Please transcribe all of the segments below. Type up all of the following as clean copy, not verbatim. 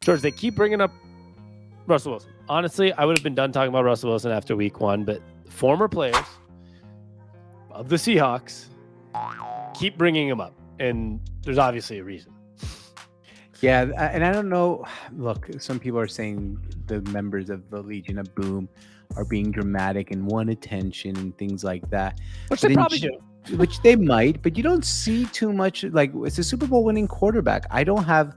George, they keep bringing up Russell Wilson. Honestly, I would have been done talking about Russell Wilson after week 1, but former players of the Seahawks keep bringing him up, and there's obviously a reason. Yeah, and I don't know. Look, some people are saying the members of the Legion of Boom are being dramatic and want attention and things like that. Which they probably do. Which they might, but you don't see too much. Like, it's a Super Bowl winning quarterback. I don't have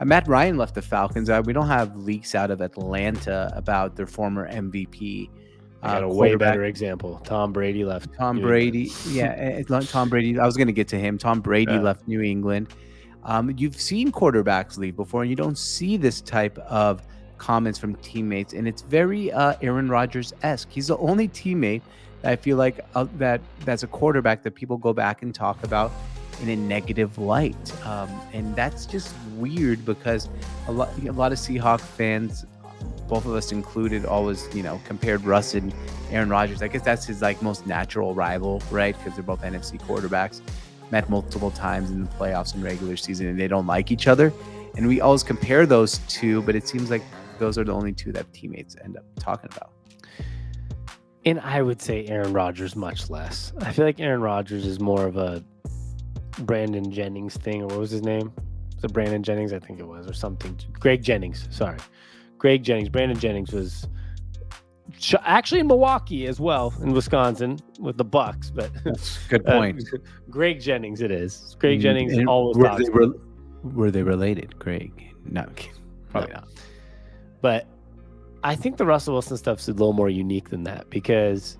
Matt Ryan left the Falcons. We don't have leaks out of Atlanta about their former MVP. I got a way better example. Tom Brady left. Tom Brady. Yeah, Tom Brady. I was going to get to him. Tom Brady left New England. You've seen quarterbacks leave before, and you don't see this type of comments from teammates. And it's very Aaron Rodgers-esque. He's the only teammate that I feel like that's a quarterback that people go back and talk about in a negative light. And that's just weird because a lot of Seahawks fans, both of us included, always, compared Russ and Aaron Rodgers. I guess that's his most natural rival, right? Because they're both NFC quarterbacks, met multiple times in the playoffs and regular season, and they don't like each other. And we always compare those two, but it seems like those are the only two that teammates end up talking about. And I would say Aaron Rodgers much less. I feel like Aaron Rodgers is more of a Brandon Jennings thing, or what was his name? Was it Brandon Jennings? I think it was, or something. Greg Jennings. Sorry. Greg Jennings. Brandon Jennings was actually in Milwaukee as well, in Wisconsin with the Bucks. But good point. Greg Jennings, it is. Greg Jennings and always were they related, Greg? No, probably not. But I think the Russell Wilson stuff's a little more unique than that, because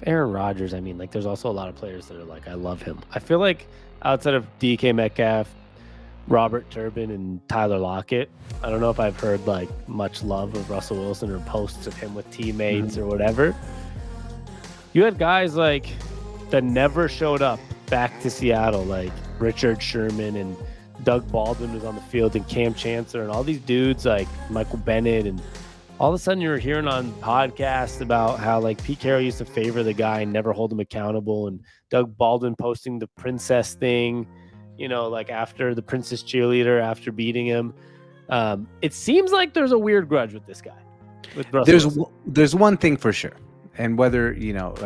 Aaron Rodgers, there's also a lot of players that are like, I love him. I feel like outside of DK Metcalf, Robert Turbin, and Tyler Lockett, I don't know if I've heard much love of Russell Wilson or posts of him with teammates or whatever. You had guys that never showed up back to Seattle, like Richard Sherman, and Doug Baldwin was on the field, and Cam Chancellor, and all these dudes like Michael Bennett, and all of a sudden you were hearing on podcasts about how Pete Carroll used to favor the guy and never hold him accountable, and Doug Baldwin posting the princess thing, after the princess cheerleader after beating him. It seems like there's a weird grudge with this guy. There's one thing for sure, and whether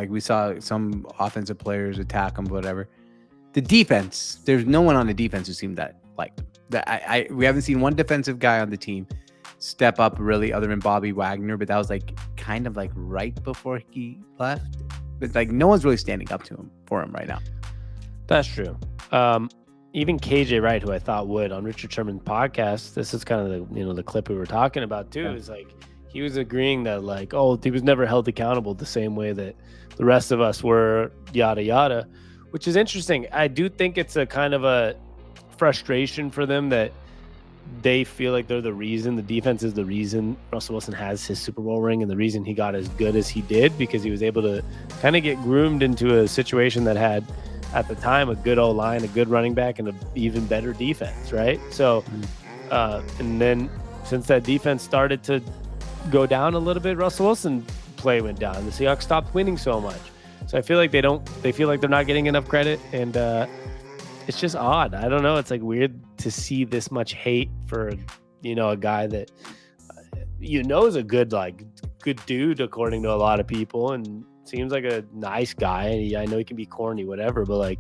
we saw some offensive players attack him, whatever. The defense, there's no one on the defense who seemed that liked him. We haven't seen one defensive guy on the team step up really, other than Bobby Wagner, but that was kind of right before he left. But no one's really standing up to him for him right now. That's true. Even KJ Wright, who I thought would, on Richard Sherman's podcast, this is kind of the clip we were talking about too, is he was agreeing that he was never held accountable the same way that the rest of us were, yada yada, which is interesting. I do think it's a kind of a frustration for them that they feel like they're the reason, the defense is the reason Russell Wilson has his Super Bowl ring, and the reason he got as good as he did, because he was able to kind of get groomed into a situation that had, at the time, a good O-line, a good running back, and an even better defense, right? So, and then since that defense started to go down a little bit, Russell Wilson play went down. The Seahawks stopped winning so much. So I feel like they feel like they're not getting enough credit, and it's just odd. I don't know. It's weird to see this much hate for, a guy that, is a good dude, according to a lot of people, and seems like a nice guy. I know he can be corny, whatever, but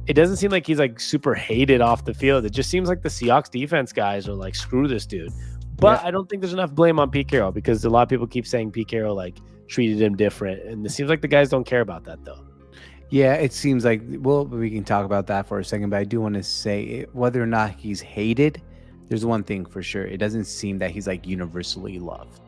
it doesn't seem like he's super hated off the field. It just seems like the Seahawks defense guys are screw this dude. But yeah. I don't think there's enough blame on Pete Carroll, because a lot of people keep saying Pete Carroll treated him different, and it seems like the guys don't care about that though. Yeah, it seems like, we can talk about that for a second, but I do want to say, whether or not he's hated, there's one thing for sure. It doesn't seem that he's universally loved.